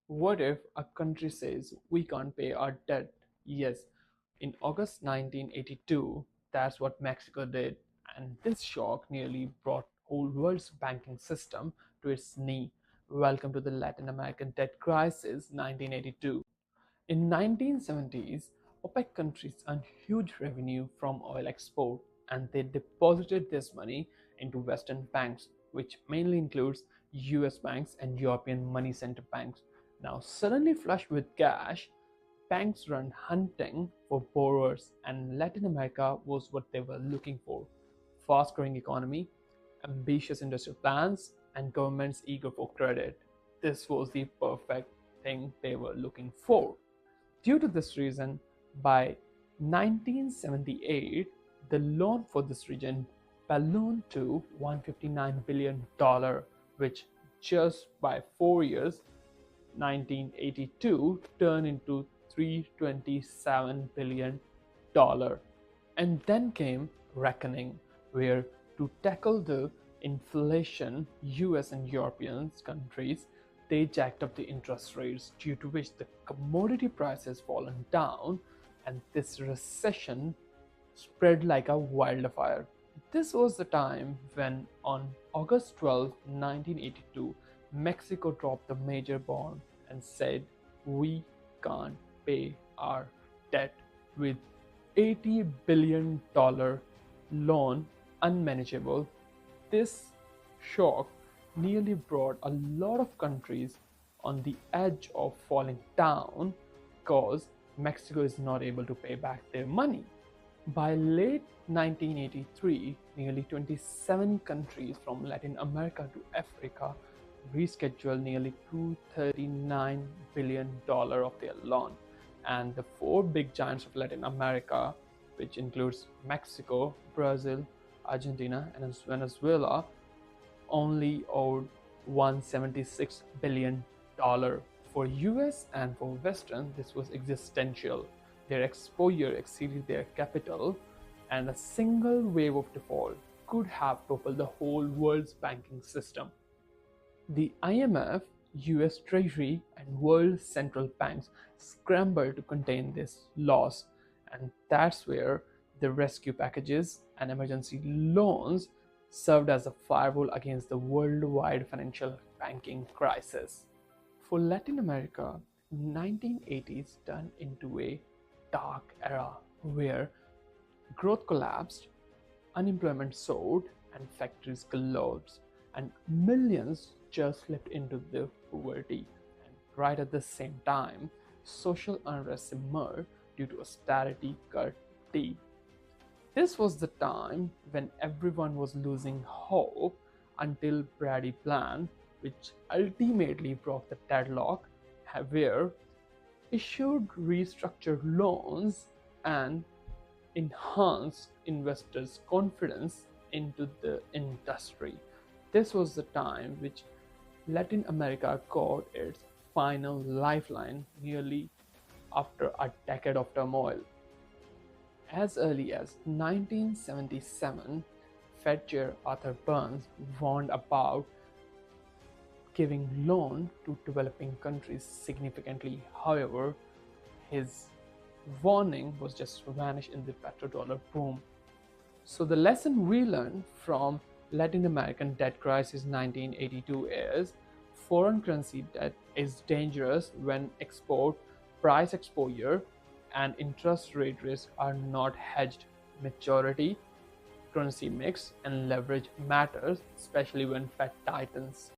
What if a country says we can't pay our debt? Yes, in August 1982, that's what Mexico did, and this shock nearly brought whole world's banking system to its knee. Welcome to the Latin American debt crisis 1982. In 1970s, OPEC countries earned huge revenue from oil export and they deposited this money into Western banks, which mainly includes US banks and European money center banks. Now, suddenly flushed with cash, banks run hunting for borrowers, and Latin America was what they were looking for: fast growing economy, ambitious industrial plans, and governments eager for credit. This was the perfect thing they were looking for. Due to this reason, by 1978, the loan for this region ballooned to $159 billion, which just by 4 years, 1982, turned into $327 billion. And then came reckoning, where to tackle the inflation, US and European countries they jacked up the interest rates, due to which the commodity prices fallen down, and this recession spread like a wildfire. This was the time when, on August 12, 1982, Mexico dropped the major bond and said, we can't pay our debt, with $80 billion loan unmanageable. This shock nearly brought a lot of countries on the edge of falling down because Mexico is not able to pay back their money. By late 1983, nearly 27 countries from Latin America to Africa rescheduled nearly $239 billion of their loan. And the four big giants of Latin America, which includes Mexico, Brazil, Argentina, and Venezuela, only owed $176 billion. For US and for Western, this was existential. Their exposure exceeded their capital, and a single wave of default could have toppled the whole world's banking system. The IMF, US Treasury, and world central banks scrambled to contain this loss, and that's where the rescue packages and emergency loans served as a firewall against the worldwide financial banking crisis. For Latin America, 1980s turned into a dark era where growth collapsed, unemployment soared, and factories collapsed, and millions just slipped into the poverty. And right at the same time, social unrest emerged due to austerity cut deep. This was the time when everyone was losing hope until Brady Plan, which ultimately broke the deadlock, where issued restructured loans and enhanced investors' confidence into the industry. This was the time which Latin America got its final lifeline nearly after a decade of turmoil. As early as 1977, Fed Chair Arthur Burns warned about giving loan to developing countries significantly. However, his warning was just vanished in the petrodollar boom. So the lesson we learned from Latin American debt crisis 1982 is foreign currency debt is dangerous when export price exposure and interest rate risk are not hedged. Maturity, currency mix, and leverage matters, especially when Fed tightens.